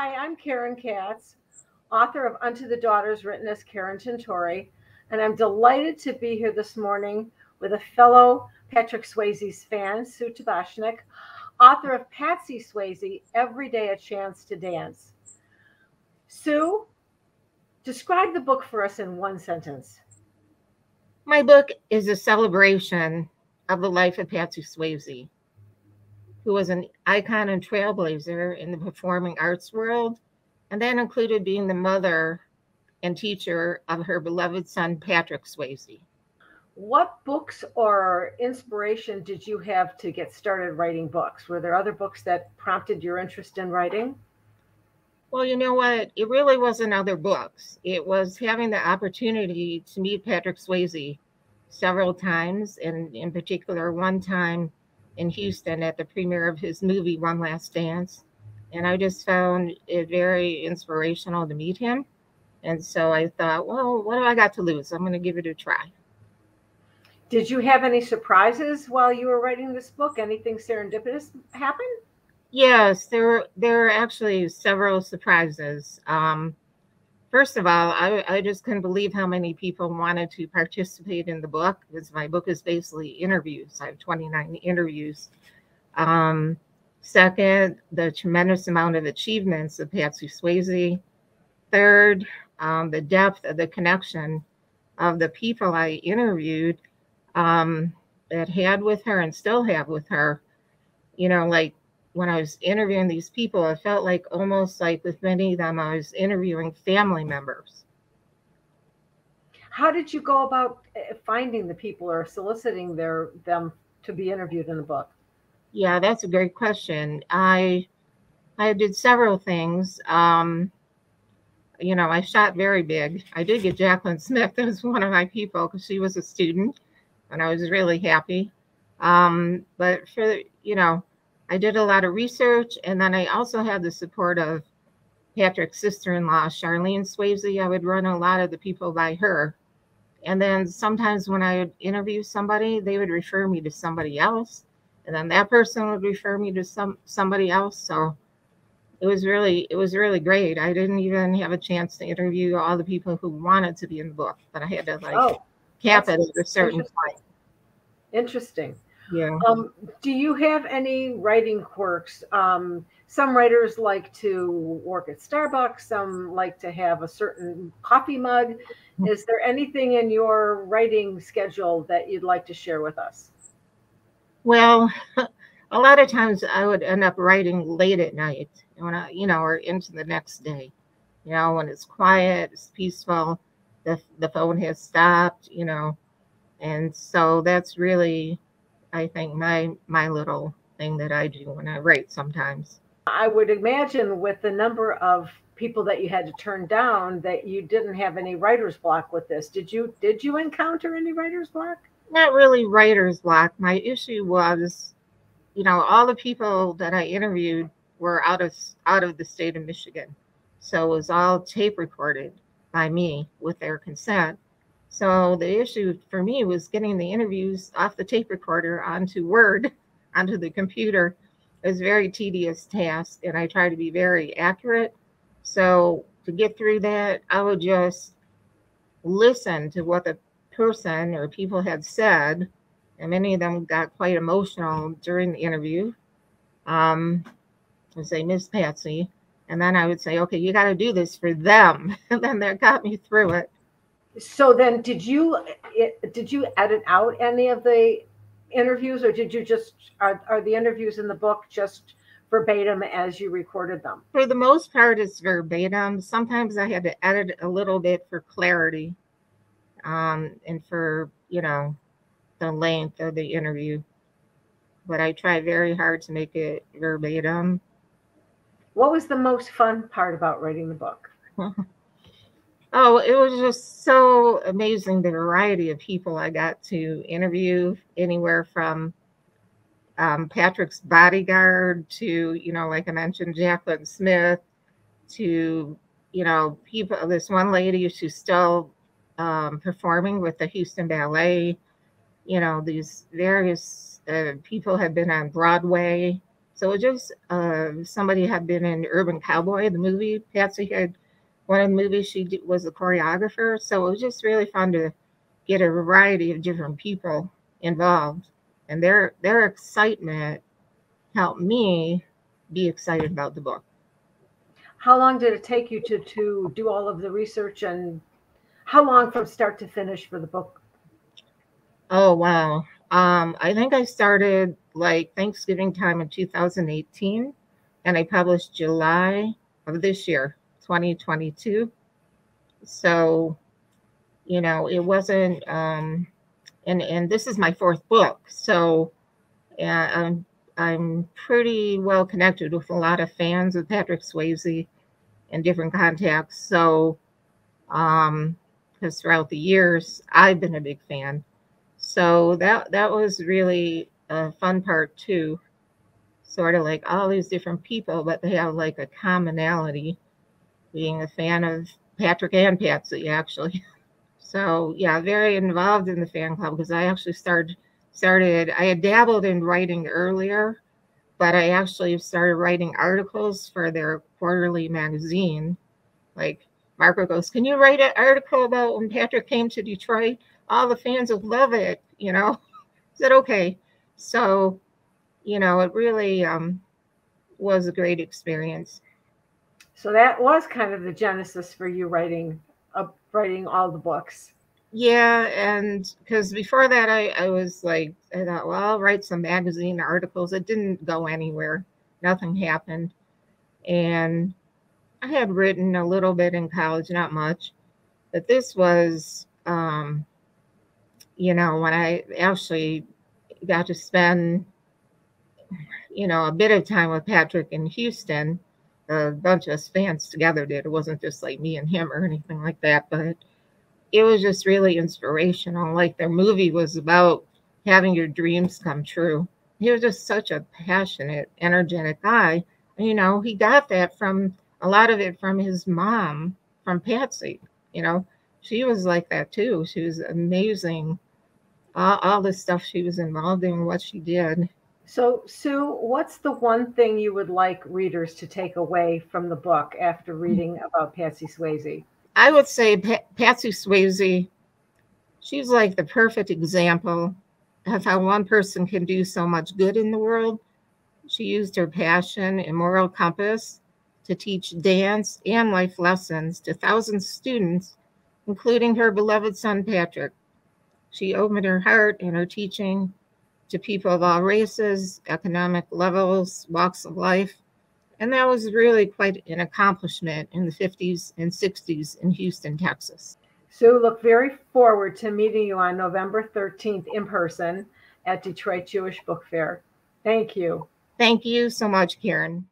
Hi, I'm Karen Katz, author of Unto the Daughters, written as Karen Tintori, and I'm delighted to be here this morning with a fellow Patrick Swazye's fan, Sue Tabashnik, author of Patsy Swazye, Every Day a Chance to Dance. Sue, describe the book for us in one sentence. My book is a celebration of the life of Patsy Swazye, who was an icon and trailblazer in the performing arts world, and that included being the mother and teacher of her beloved son, Patrick Swazye. What books or inspiration did you have to get started writing books? Were there other books that prompted your interest in writing? Well, you know what? It really wasn't other books. It was having the opportunity to meet Patrick Swazye several times, and in particular, one time in Houston at the premiere of his movie, One Last Dance. And I just found it very inspirational to meet him. And so I thought, well, what do I got to lose? I'm going to give it a try. Did you have any surprises while you were writing this book? Anything serendipitous happen? Yes, there were actually several surprises. First of all, I just couldn't believe how many people wanted to participate in the book, because my book is basically interviews. I have 29 interviews. Second, the tremendous amount of achievements of Patsy Swazye. Third, the depth of the connection of the people I interviewed that had with her and still have with her. You know, like when I was interviewing these people, I felt like almost like with many of them, I was interviewing family members. How did you go about finding the people or soliciting them to be interviewed in the book? Yeah, that's a great question. I did several things. I shot very big. I did get Jacqueline Smith. That was one of my people because she was a student, and I was really happy. But I did a lot of research, and then I also had the support of Patrick's sister-in-law, Charlene Swazye. I would run a lot of the people by her. And then sometimes when I would interview somebody, they would refer me to somebody else, and then that person would refer me to somebody else. So it was really great. I didn't even have a chance to interview all the people who wanted to be in the book, but I had to cap it at a certain point. Interesting. Yeah. Do you have any writing quirks? Some writers like to work at Starbucks. Some like to have a certain coffee mug. Is there anything in your writing schedule that you'd like to share with us? Well, a lot of times I would end up writing late at night when or into the next day, when it's quiet, it's peaceful, the phone has stopped, and so that's really, I think, my little thing that I do when I write sometimes. I would imagine with the number of people that you had to turn down that you didn't have any writer's block with this. Did you encounter any writer's block? Not really writer's block. My issue was, all the people that I interviewed were out of the state of Michigan. So it was all tape recorded by me with their consent. So the issue for me was getting the interviews off the tape recorder onto Word, onto the computer. It was a very tedious task, and I try to be very accurate. So to get through that, I would just listen to what the person or people had said, and many of them got quite emotional during the interview. I'd say, Miss Patsy, and then I would say, okay, you got to do this for them, and then that got me through it. So then, did you edit out any of the interviews, or did you just are the interviews in the book just verbatim as you recorded them? For the most part, it's verbatim. Sometimes I had to edit a little bit for clarity, and for the length of the interview. But I try very hard to make it verbatim. What was the most fun part about writing the book? Oh, it was just so amazing, the variety of people I got to interview, anywhere from Patrick's bodyguard to, like I mentioned, Jacqueline Smith, to, people, this one lady, she's still performing with the Houston Ballet. These various people have been on Broadway. So it just somebody had been in Urban Cowboy, the movie. Patsy had one of the movies she did, was a choreographer. So it was just really fun to get a variety of different people involved, and their excitement helped me be excited about the book. How long did it take you to do all of the research, and how long from start to finish for the book? Oh wow. I think I started like Thanksgiving time in 2018, and I published July of this year, 2022. So, it wasn't and this is my fourth book. So, yeah, I'm pretty well connected with a lot of fans of Patrick Swayze and different contacts. So, because throughout the years I've been a big fan. So that was really a fun part too. Sort of like all these different people, but they have like a commonality, being a fan of Patrick and Patsy actually. So yeah, very involved in the fan club because I actually started. I had dabbled in writing earlier, but I actually started writing articles for their quarterly magazine. Like Marco goes, "Can you write an article about when Patrick came to Detroit? All the fans will love it." I said, "Okay." So it really was a great experience. So that was kind of the genesis for you writing all the books. Yeah, and because before that, I was like, I thought, well, I'll write some magazine articles. It didn't go anywhere. Nothing happened. And I had written a little bit in college, not much. But this was, when I actually got to spend, a bit of time with Patrick in Houston. A bunch of us fans together did. It wasn't just like me and him or anything like that, but it was just really inspirational. Like their movie was about having your dreams come true. He was just such a passionate, energetic guy. He got that from a lot of it from his mom, from Patsy. You know, she was like that too. She was amazing. All the stuff she was involved in, what she did. So, Sue, what's the one thing you would like readers to take away from the book after reading about Patsy Swayze? I would say Patsy Swayze, she's like the perfect example of how one person can do so much good in the world. She used her passion and moral compass to teach dance and life lessons to thousands of students, including her beloved son, Patrick. She opened her heart and her teaching to people of all races, economic levels, walks of life. And that was really quite an accomplishment in the 50s and 60s in Houston, Texas. Sue, look very forward to meeting you on November 13th in person at Detroit Jewish Book Fair. Thank you. Thank you so much, Karen.